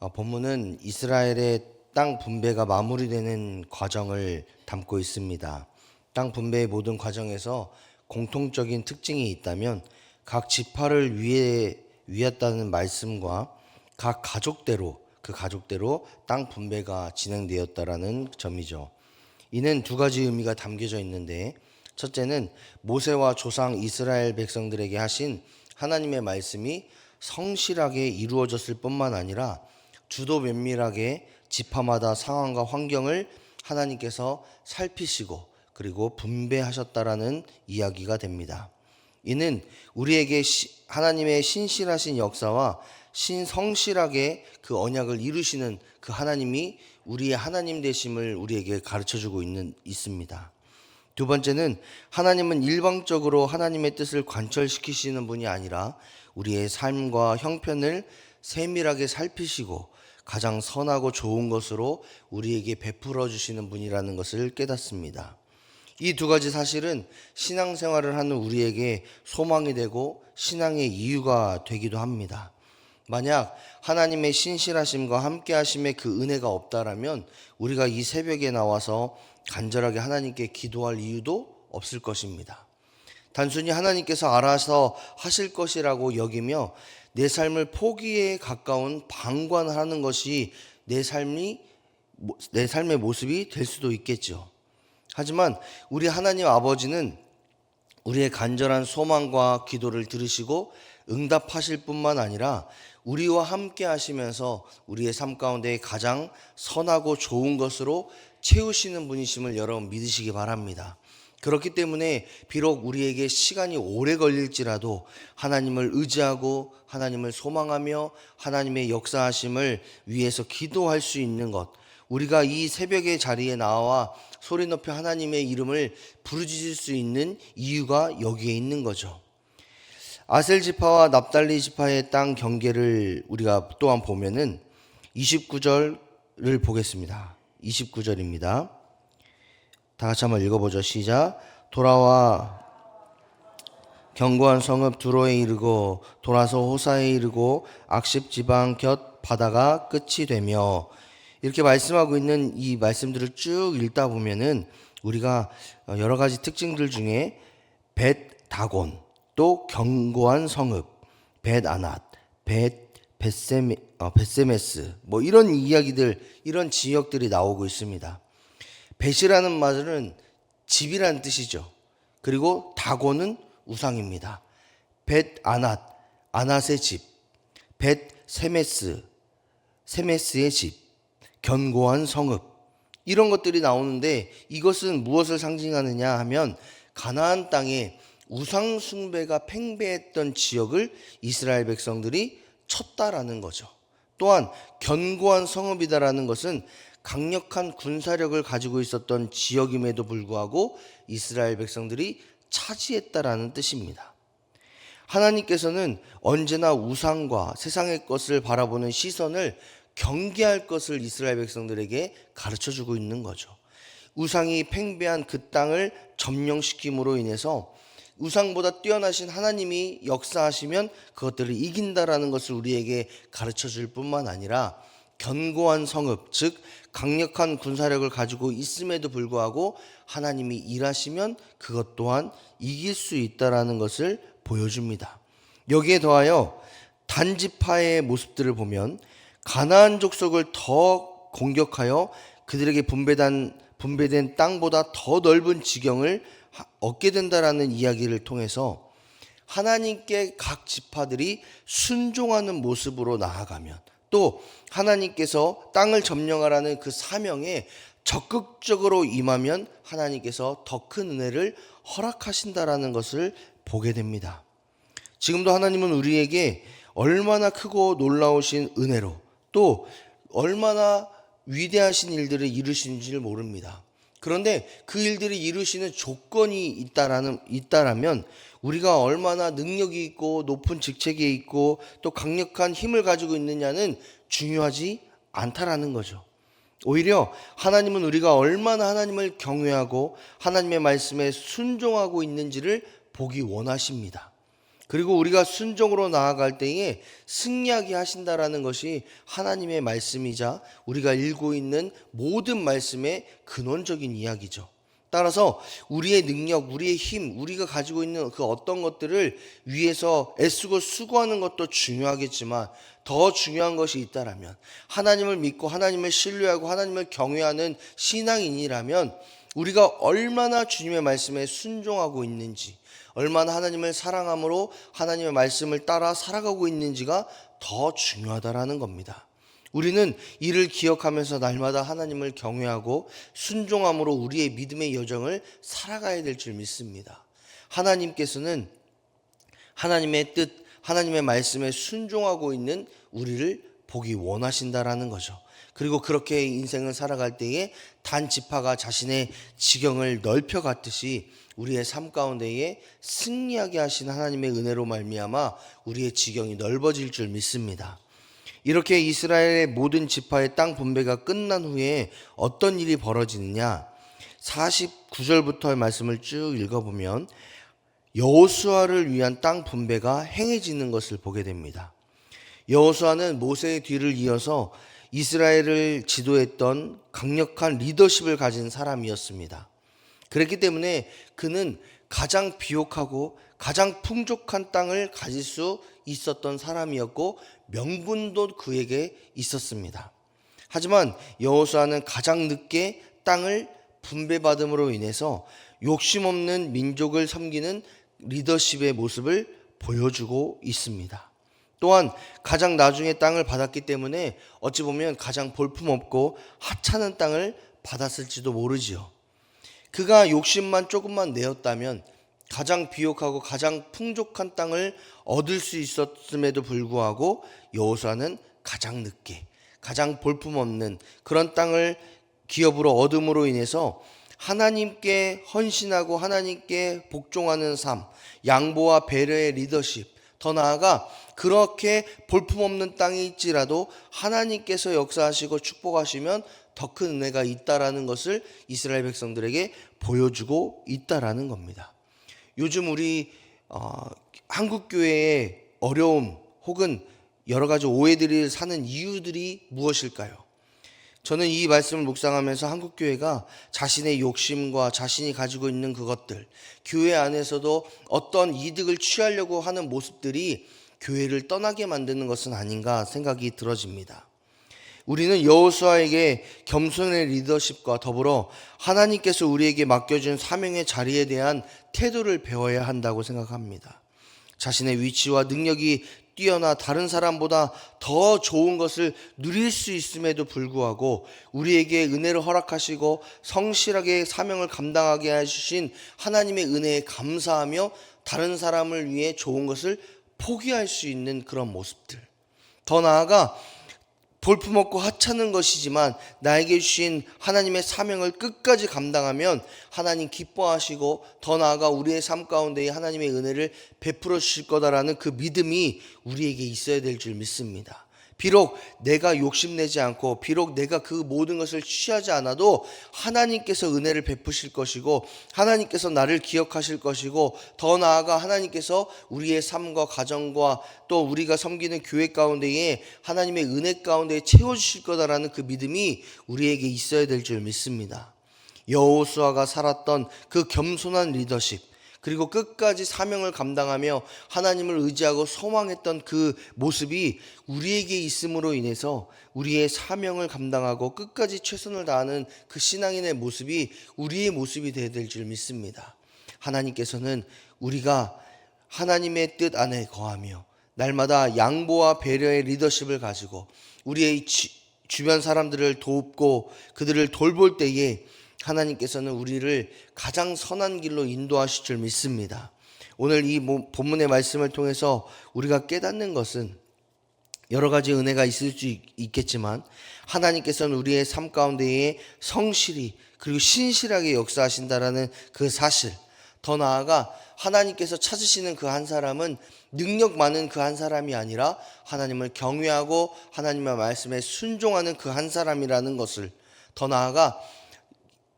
본문은 이스라엘의 땅 분배가 마무리되는 과정을 담고 있습니다. 땅 분배의 모든 과정에서 공통적인 특징이 있다면 각 지파를 위했다는 말씀과 각 가족대로 땅 분배가 진행되었다라는 점이죠. 이는 두 가지 의미가 담겨져 있는데, 첫째는 모세와 조상 이스라엘 백성들에게 하신 하나님의 말씀이 성실하게 이루어졌을 뿐만 아니라 주도 면밀하게 지파마다 상황과 환경을 하나님께서 살피시고 그리고 분배하셨다라는 이야기가 됩니다. 이는 우리에게 하나님의 신실하신 역사와 신성실하게 그 언약을 이루시는 그 하나님이 우리의 하나님 되심을 우리에게 가르쳐주고 있습니다. 두 번째는 하나님은 일방적으로 하나님의 뜻을 관철시키시는 분이 아니라 우리의 삶과 형편을 세밀하게 살피시고 가장 선하고 좋은 것으로 우리에게 베풀어 주시는 분이라는 것을 깨닫습니다. 이 두 가지 사실은 신앙생활을 하는 우리에게 소망이 되고 신앙의 이유가 되기도 합니다. 만약 하나님의 신실하심과 함께하심의 그 은혜가 없다라면 우리가 이 새벽에 나와서 간절하게 하나님께 기도할 이유도 없을 것입니다. 단순히 하나님께서 알아서 하실 것이라고 여기며 내 삶을 포기에 가까운 방관하는 것이 내 삶의 모습이 될 수도 있겠죠. 하지만 우리 하나님 아버지는 우리의 간절한 소망과 기도를 들으시고 응답하실 뿐만 아니라 우리와 함께 하시면서 우리의 삶 가운데 가장 선하고 좋은 것으로 채우시는 분이심을 여러분 믿으시기 바랍니다. 그렇기 때문에 비록 우리에게 시간이 오래 걸릴지라도 하나님을 의지하고 하나님을 소망하며 하나님의 역사하심을 위해서 기도할 수 있는 것, 우리가 이 새벽의 자리에 나와 소리 높여 하나님의 이름을 부르짖을 수 있는 이유가 여기에 있는 거죠. 아셀 지파와 납달리 지파의 땅 경계를 우리가 또한 보면은 29절을 보겠습니다. 29절입니다. 다 같이 한번 읽어보죠. 시작. 돌아와 견고한 성읍 두로에 이르고 돌아서 호사에 이르고 악십 지방 곁 바다가 끝이 되며, 이렇게 말씀하고 있는 이 말씀들을 쭉 읽다 보면은 우리가 여러 가지 특징들 중에 벳다곤, 또 견고한 성읍, 벳아낫, 벳세메스 뭐 이런 이야기들, 이런 지역들이 나오고 있습니다. 벳이라는 말은 집이라는 뜻이죠. 그리고 다곤은 우상입니다. 벳아낫, 아낫의 집, 벳세메스, 세메스의 집, 견고한 성읍, 이런 것들이 나오는데 이것은 무엇을 상징하느냐 하면 가나안 땅에 우상 숭배가 팽배했던 지역을 이스라엘 백성들이 쳤다라는 거죠. 또한 견고한 성읍이다라는 것은 강력한 군사력을 가지고 있었던 지역임에도 불구하고 이스라엘 백성들이 차지했다라는 뜻입니다. 하나님께서는 언제나 우상과 세상의 것을 바라보는 시선을 경계할 것을 이스라엘 백성들에게 가르쳐주고 있는 거죠. 우상이 팽배한 그 땅을 점령시킴으로 인해서 우상보다 뛰어나신 하나님이 역사하시면 그것들을 이긴다라는 것을 우리에게 가르쳐줄 뿐만 아니라 견고한 성읍, 즉 강력한 군사력을 가지고 있음에도 불구하고 하나님이 일하시면 그것 또한 이길 수 있다라는 것을 보여줍니다. 여기에 더하여 단지파의 모습들을 보면 가나안 족속을 더 공격하여 그들에게 분배된 땅보다 더 넓은 지경을 얻게 된다라는 이야기를 통해서 하나님께 각 지파들이 순종하는 모습으로 나아가면, 또 하나님께서 땅을 점령하라는 그 사명에 적극적으로 임하면 하나님께서 더 큰 은혜를 허락하신다라는 것을 보게 됩니다. 지금도 하나님은 우리에게 얼마나 크고 놀라우신 은혜로 또 얼마나 위대하신 일들을 이루시는지를 모릅니다. 그런데 그 일들을 이루시는 조건이 있다라면 우리가 얼마나 능력이 있고 높은 직책에 있고 또 강력한 힘을 가지고 있느냐는 중요하지 않다라는 거죠. 오히려 하나님은 우리가 얼마나 하나님을 경외하고 하나님의 말씀에 순종하고 있는지를 보기 원하십니다. 그리고 우리가 순종으로 나아갈 때에 승리하게 하신다라는 것이 하나님의 말씀이자 우리가 읽고 있는 모든 말씀의 근원적인 이야기죠. 따라서 우리의 능력, 우리의 힘, 우리가 가지고 있는 그 어떤 것들을 위해서 애쓰고 수고하는 것도 중요하겠지만 더 중요한 것이 있다라면, 하나님을 믿고 하나님을 신뢰하고 하나님을 경외하는 신앙인이라면 우리가 얼마나 주님의 말씀에 순종하고 있는지, 얼마나 하나님을 사랑함으로 하나님의 말씀을 따라 살아가고 있는지가 더 중요하다라는 겁니다. 우리는 이를 기억하면서 날마다 하나님을 경외하고 순종함으로 우리의 믿음의 여정을 살아가야 될 줄 믿습니다. 하나님께서는 하나님의 뜻, 하나님의 말씀에 순종하고 있는 우리를 보기 원하신다라는 거죠. 그리고 그렇게 인생을 살아갈 때에 단 지파가 자신의 지경을 넓혀갔듯이 우리의 삶 가운데에 승리하게 하신 하나님의 은혜로 말미암아 우리의 지경이 넓어질 줄 믿습니다. 이렇게 이스라엘의 모든 지파의 땅 분배가 끝난 후에 어떤 일이 벌어지느냐, 49절부터의 말씀을 쭉 읽어보면 여호수아를 위한 땅 분배가 행해지는 것을 보게 됩니다. 여호수아는 모세의 뒤를 이어서 이스라엘을 지도했던 강력한 리더십을 가진 사람이었습니다. 그렇기 때문에 그는 가장 비옥하고 가장 풍족한 땅을 가질 수 있었던 사람이었고 명분도 그에게 있었습니다. 하지만 여호수아는 가장 늦게 땅을 분배받음으로 인해서 욕심 없는 민족을 섬기는 리더십의 모습을 보여주고 있습니다. 또한 가장 나중에 땅을 받았기 때문에 어찌 보면 가장 볼품없고 하찮은 땅을 받았을지도 모르지요. 그가 욕심만 조금만 내었다면 가장 비옥하고 가장 풍족한 땅을 얻을 수 있었음에도 불구하고 여호수아는 가장 늦게 가장 볼품없는 그런 땅을 기업으로 얻음으로 인해서 하나님께 헌신하고 하나님께 복종하는 삶, 양보와 배려의 리더십, 더 나아가 그렇게 볼품없는 땅이 있지라도 하나님께서 역사하시고 축복하시면 더 큰 은혜가 있다라는 것을 이스라엘 백성들에게 보여주고 있다라는 겁니다. 요즘 우리 한국교회의 어려움 혹은 여러 가지 오해들이 사는 이유들이 무엇일까요? 저는 이 말씀을 묵상하면서 한국교회가 자신의 욕심과 자신이 가지고 있는 그것들, 교회 안에서도 어떤 이득을 취하려고 하는 모습들이 교회를 떠나게 만드는 것은 아닌가 생각이 들어집니다. 우리는 여호수아에게 겸손의 리더십과 더불어 하나님께서 우리에게 맡겨준 사명의 자리에 대한 태도를 배워야 한다고 생각합니다. 자신의 위치와 능력이 뛰어나 다른 사람보다 더 좋은 것을 누릴 수 있음에도 불구하고 우리에게 은혜를 허락하시고 성실하게 사명을 감당하게 해주신 하나님의 은혜에 감사하며 다른 사람을 위해 좋은 것을 포기할 수 있는 그런 모습들, 더 나아가 볼품없고 하찮은 것이지만 나에게 주신 하나님의 사명을 끝까지 감당하면 하나님 기뻐하시고 더 나아가 우리의 삶 가운데 하나님의 은혜를 베풀어 주실 거다라는 그 믿음이 우리에게 있어야 될 줄 믿습니다. 비록 내가 욕심내지 않고 비록 내가 그 모든 것을 취하지 않아도 하나님께서 은혜를 베푸실 것이고 하나님께서 나를 기억하실 것이고 더 나아가 하나님께서 우리의 삶과 가정과 또 우리가 섬기는 교회 가운데에 하나님의 은혜 가운데 채워주실 거다라는 그 믿음이 우리에게 있어야 될 줄 믿습니다. 여호수아가 살았던 그 겸손한 리더십, 그리고 끝까지 사명을 감당하며 하나님을 의지하고 소망했던 그 모습이 우리에게 있음으로 인해서 우리의 사명을 감당하고 끝까지 최선을 다하는 그 신앙인의 모습이 우리의 모습이 되어야 될 줄 믿습니다. 하나님께서는 우리가 하나님의 뜻 안에 거하며 날마다 양보와 배려의 리더십을 가지고 우리의 주변 사람들을 돕고 그들을 돌볼 때에 하나님께서는 우리를 가장 선한 길로 인도하실 줄 믿습니다. 오늘 이 본문의 말씀을 통해서 우리가 깨닫는 것은 여러 가지 은혜가 있을 수 있겠지만 하나님께서는 우리의 삶 가운데에 성실히 그리고 신실하게 역사하신다라는 그 사실, 더 나아가 하나님께서 찾으시는 그 한 사람은 능력 많은 그 한 사람이 아니라 하나님을 경외하고 하나님의 말씀에 순종하는 그 한 사람이라는 것을, 더 나아가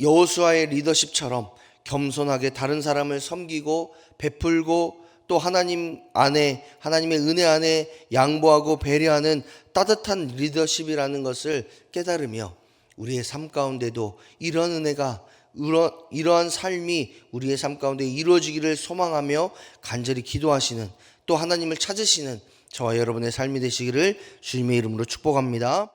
여호수아의 리더십처럼 겸손하게 다른 사람을 섬기고 베풀고 또 하나님 안에, 하나님의 은혜 안에 양보하고 배려하는 따뜻한 리더십이라는 것을 깨달으며 우리의 삶 가운데도 이런 은혜가, 이러한 삶이 우리의 삶 가운데 이루어지기를 소망하며 간절히 기도하시는, 또 하나님을 찾으시는 저와 여러분의 삶이 되시기를 주님의 이름으로 축복합니다.